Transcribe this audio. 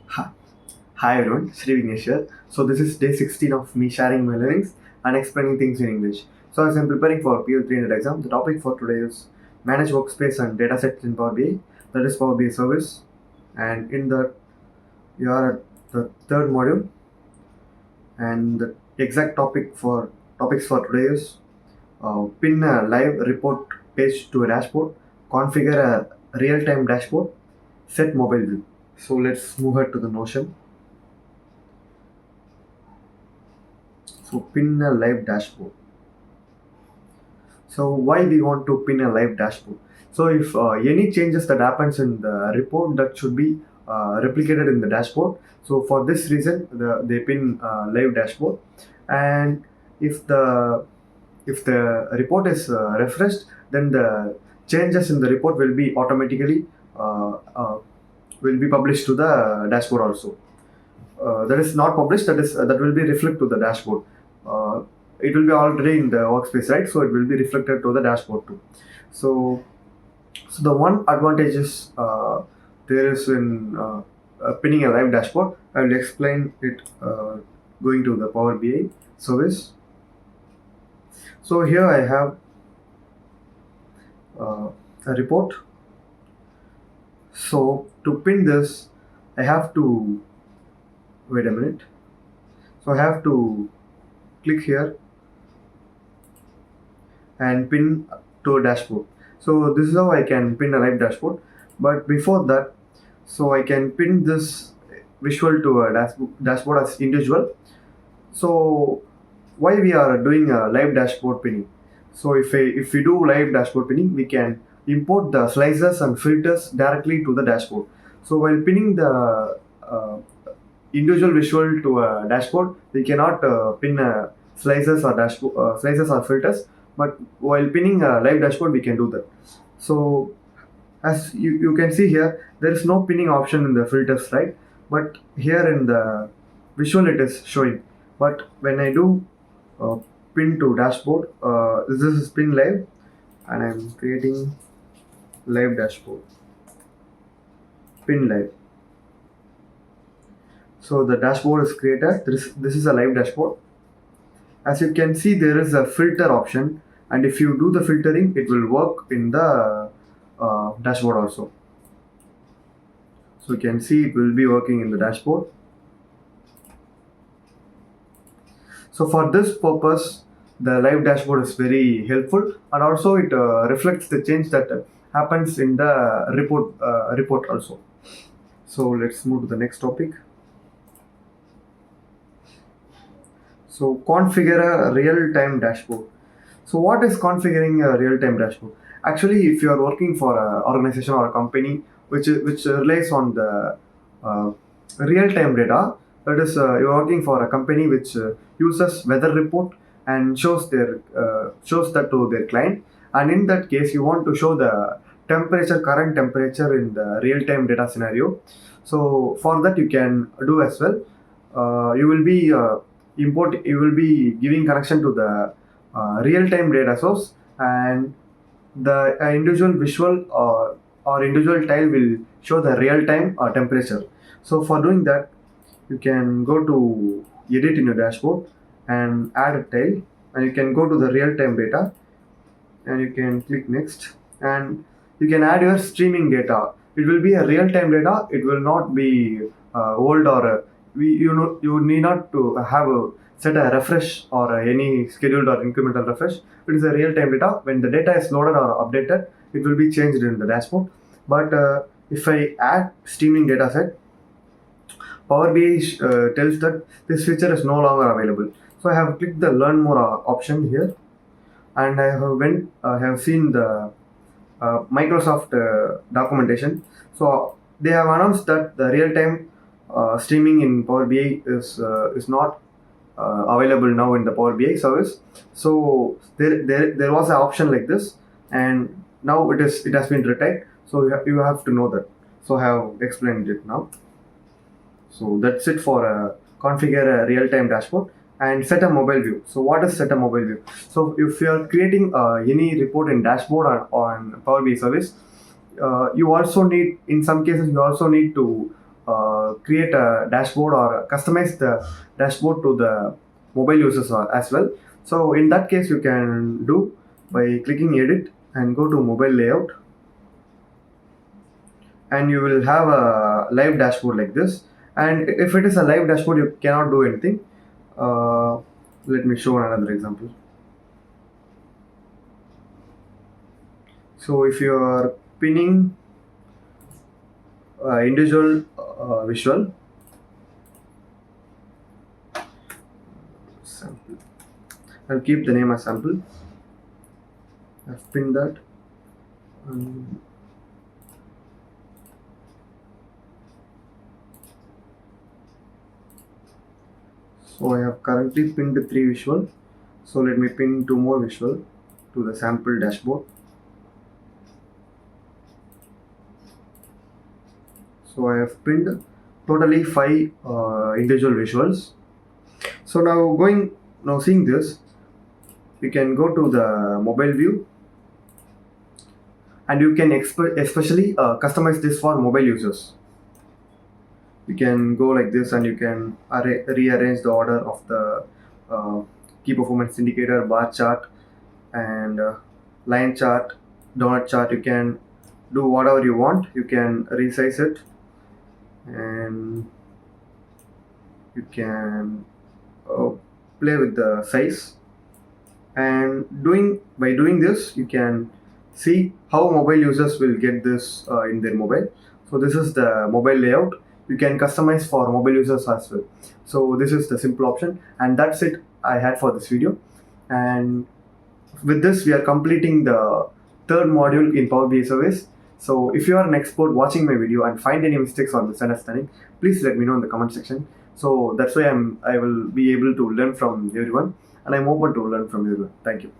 Hi, Hi everyone, Sri Vignesh here. So this is day 16 of me sharing my learnings and explaining things in English. So as I'm preparing for PL 300 exam, the topic for today is manage workspace and datasets in Power BI. That is Power BI service. And in that you are at the third module, and the exact topics for today is pin a live report page to a dashboard, configure a real-time dashboard, set mobile view. So let's move ahead to the Notion. So pin a live dashboard. So why we want to pin a live dashboard? So if any changes that happens in the report, that should be replicated in the dashboard. So for this reason, they pin live dashboard. And if the report is refreshed, then the changes in the report will be automatically uh, uh, will be published to the dashboard also. That is not published, that will be reflected to the dashboard. uh, it will be already in the workspace, right? So it will be reflected to the dashboard too. So so the one advantage is there is in pinning a live dashboard. I will explain it going to the Power BI service. So here I have a report. So to pin this, I have to wait a minute. So I have to click here and pin to a dashboard. So this is how I can pin a live dashboard. But before that, so I can pin this visual to a dashboard as individual. So why we are doing a live dashboard pinning? So if we do live dashboard pinning, we can import the slices and filters directly to the dashboard. So while pinning the individual visual to a dashboard, we cannot pin slices or filters. But while pinning a live dashboard, we can do that. So as you can see here, there is no pinning option in the filters, right? But here in the visual it is showing. But when I do uh, pin to dashboard, this is pin live, and I'm creating live dashboard, pin live. So the dashboard is created. This is a live dashboard. As you can see, there is a filter option, and if you do the filtering, it will work in the dashboard also. So you can see it will be working in the dashboard. So for this purpose, the live dashboard is very helpful, and also it reflects the change that happens in the report also. So let's move to the next topic. So configure a real-time dashboard. So what is configuring a real-time dashboard? Actually, if you are working for an organization or a company which relies on the uh, real-time data, that is, you are working for a company which uses weather report and shows that to their client. And in that case, you want to show the current temperature in the real-time data scenario. So for that, you can do as well. You will be giving connection to the real-time data source, and the individual visual or individual tile will show the real-time temperature. So for doing that, you can go to edit in your dashboard and add a tile, and you can go to the real-time data, and you can click next, and you can add your streaming data. It will be a real-time data. It will not be old, or you need not to have a set a refresh or any scheduled or incremental refresh. It is a real-time data. When the data is loaded or updated, it will be changed in the dashboard. But if I add streaming data set, Power BI tells that this feature is no longer available. So I have clicked the learn more option here, and I have seen the Microsoft documentation. So they have announced that the real-time streaming in Power BI is not available now in the Power BI service. So there was an option like this, and now it has been retired. So you have to know that. So I have explained it now. So that's it for configure a real-time dashboard and set a mobile view. So what is set a mobile view? So if you are creating any report in dashboard on Power BI service, you also need, in some cases, you also need to create a dashboard or customize the dashboard to the mobile users as well. So in that case, you can do by clicking edit and go to mobile layout, and you will have a live dashboard like this. And if it is a live dashboard, you cannot do anything. uh, Let me show another example. So if you are pinning individual visual sample, I'll keep the name as sample. I've pinned that. um, so I have currently pinned 3 visual, so let me pin 2 more visual to the sample dashboard. So I have pinned totally 5 individual visuals. So now seeing this, you can go to the mobile view, and you can especially customize this for mobile users. You can go like this, and you can rearrange the order of the uh, key performance indicator, bar chart, and line chart, donut chart. You can do whatever you want. You can resize it, and you can uh, play with the size. And by doing this, you can see how mobile users will get this in their mobile. So this is the mobile layout. You can customize for mobile users as well. So this is the simple option, and that's it I had for this video. And with this, we are completing the third module in Power BI service. So if you are an expert watching my video and find any mistakes or misunderstanding, please let me know in the comment section. So that's why I will be able to learn from everyone, and I'm open to learn from everyone. Thank you.